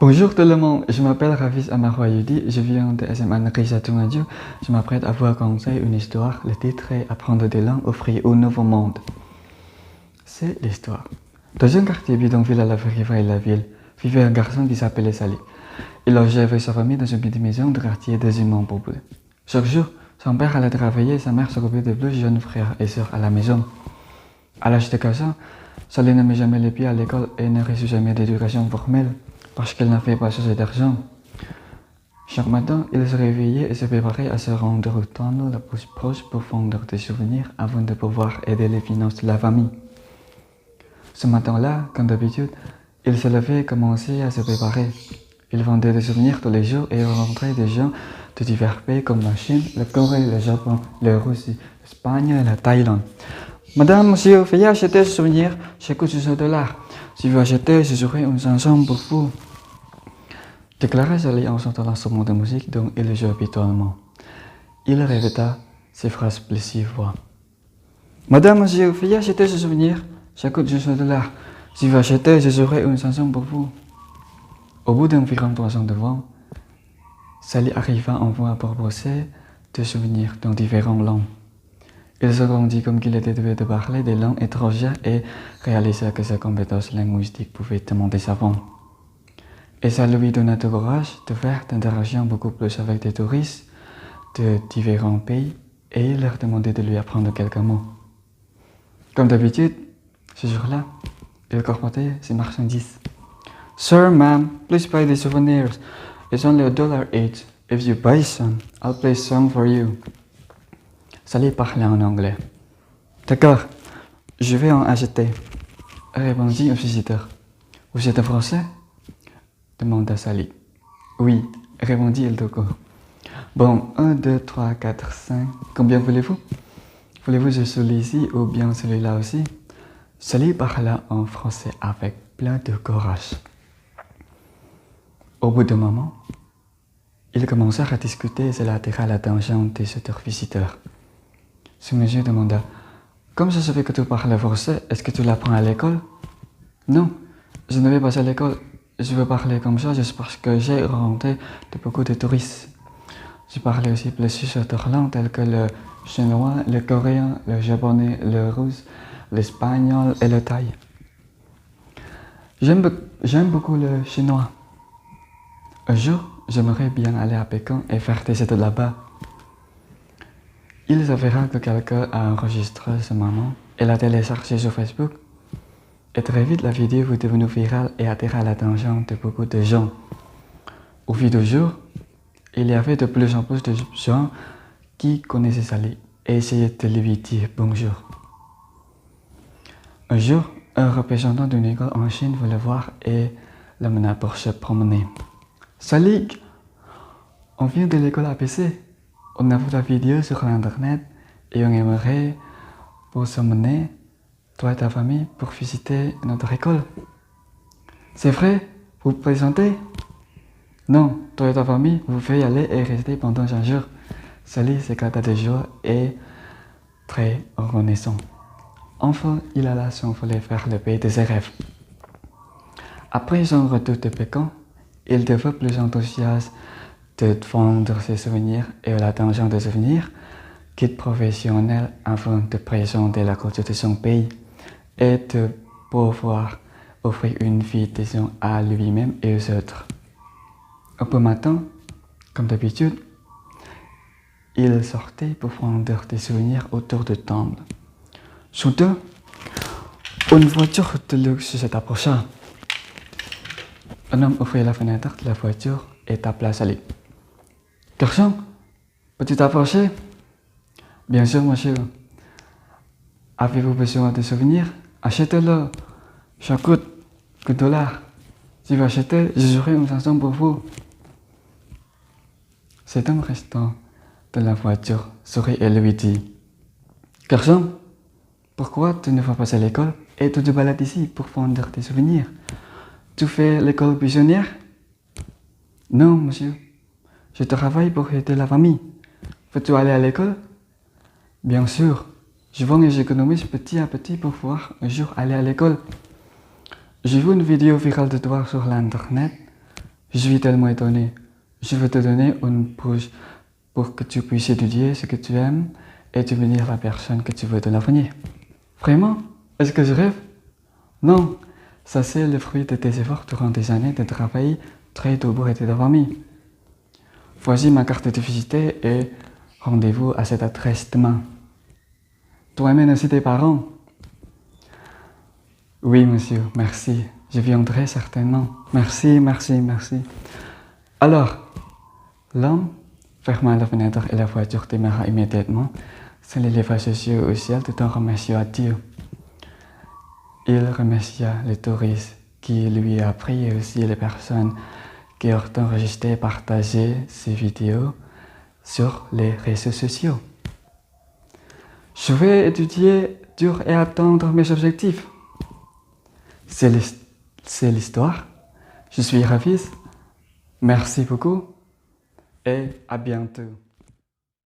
Bonjour tout le monde, je m'appelle Ravis Amaroyudi, je viens de SMA Negeri Satu. Je m'apprête à vous raconter une histoire. Le titre est Apprendre des langues, offrir au nouveau monde. C'est l'histoire. Dans un quartier bidonville à la périphérie de la ville, vivait un garçon qui s'appelait Sali. Il logeait avec sa famille dans une petite maison de quartier deuxièmement peuplée. Chaque jour, son père allait travailler et sa mère s'occupait des deux jeunes frères et sœurs à la maison. À l'âge de 15 ans, Sali ne met jamais les pieds à l'école et ne reçut jamais d'éducation formelle parce qu'elle n'avait pas assez d'argent. Chaque matin, il se réveillait et se préparait à se rendre au temps la plus proche pour fondre des souvenirs avant de pouvoir aider les finances de la famille. Ce matin-là, comme d'habitude, il se levait et commençait à se préparer. Il vendait des souvenirs tous les jours et rencontrait des gens de divers pays comme la Chine, la Corée, le Japon, la Russie, l'Espagne et la Thaïlande. Madame, monsieur, veuillez acheter ce souvenir, ça coûte $100. Si vous achetez, je serai une chanson pour vous. Déclara Sali en chantant l'instrument de musique dont il jouait habituellement. Il répéta ces phrases plusieurs fois. Madame, monsieur, veuillez acheter ce souvenir, ça coûte $100. Si vous achetez, je serai une chanson pour vous. Au bout d'environ 3 ans de vent, Sali arriva enfin à proposer des souvenirs dans différentes langues. Il se rendit comme qu'il était doué de parler des langues étrangères et réalisa que ses compétences linguistiques pouvaient demander savant. Et ça lui donna du courage de faire des interactions beaucoup plus avec des touristes de différents pays et il leur demandait de lui apprendre quelques mots. Comme d'habitude, ce jour-là, il colportait ses marchandises. Sir, ma'am, please buy the souvenirs. It's only $1 each. If you buy some, I'll play a song for you. Sali parlait en anglais. D'accord, je vais en acheter, répondit le visiteur. Vous êtes français? Demanda Sali. Oui, répondit le dogo. Bon, 1, 2, 3, 4, 5. Combien voulez-vous? Voulez-vous celui-ci ou bien celui-là aussi? Sali parla en français avec plein de courage. Au bout d'un moment, ils commencèrent à discuter et cela attira l'attention des autres visiteurs. Ce monsieur demanda « Comme je savais que tu parles français, est-ce que tu l'apprends à l'école ?»« Non, je ne vais pas à l'école. Je veux parler comme ça juste parce que j'ai rencontré beaucoup de touristes. Je parlais aussi plusieurs autres langues telles que le chinois, le coréen, le japonais, le russe, l'espagnol et le thaï. J'aime beaucoup le chinois. Un jour, j'aimerais bien aller à Pékin et faire des études là-bas. » Il s'avéra que quelqu'un a enregistré ce moment et l'a téléchargé sur Facebook. Et très vite, la vidéo fut devenue virale et attira l'attention de beaucoup de gens. Au fil du jour, il y avait de plus en plus de gens qui connaissaient Sali et essayaient de lui dire bonjour. Un jour, un représentant d'une école en Chine voulait le voir et l'amena pour se promener. Sali, on vient de l'école APC. On a vu la vidéo sur l'internet et on aimerait vous emmener, toi et ta famille, pour visiter notre école. C'est vrai, vous présentez? Non, toi et ta famille, vous pouvez y aller et rester pendant 5 jours. Sali s'éclata de joie et très reconnaissant. Enfin, il alla s'envoler vers le pays de ses rêves. Après son retour de Pékin, il devint plus enthousiaste de vendre ses souvenirs et l'attention de souvenirs, guide professionnel afin de présenter la culture de son pays et de pouvoir offrir une invitation à lui-même et aux autres. Un peu matin, comme d'habitude, il sortait pour vendre des souvenirs autour de table. Soudain, une voiture de luxe s'est approchée. Un homme ouvrit la fenêtre de la voiture et appela Sali. Garçon, peux-tu t'approcher? Bien sûr, monsieur. Avez-vous besoin de souvenirs? Achetez-le. Ça coûte $1. Si vous achetez, je serai une chanson pour vous. Cet homme restant dans la voiture sourit et lui dit Garçon, pourquoi tu ne vas pas à l'école et tu te balades ici pour vendre tes souvenirs? Tu fais l'école buissonnière? Non, monsieur. Je travaille pour aider la famille. Veux-tu aller à l'école? Bien sûr. Je vends et j'économise petit à petit pour pouvoir un jour aller à l'école. J'ai vu une vidéo virale de toi sur l'internet. Je suis tellement étonné. Je veux te donner une pousse pour que tu puisses étudier ce que tu aimes et devenir la personne que tu veux de l'avenir. Vraiment? Est-ce que je rêve? Non, ça c'est le fruit de tes efforts durant des années de travail très dur pour aider ta famille. Voici ma carte de visite et rendez-vous à cette adresse demain. Toi-même aussi tes parents? Oui, monsieur, merci. Je viendrai certainement. Merci, merci, merci. Alors, l'homme ferma la fenêtre et la voiture démarra immédiatement. Se leva les yeux au ciel tout en remerciant Dieu. Il remercia les touristes qui lui a pris et aussi les personnes qui ont enregistré et partagé ces vidéos sur les réseaux sociaux. Je vais étudier dur et atteindre mes objectifs. C'est l'histoire. Je suis ravi. Merci beaucoup et à bientôt.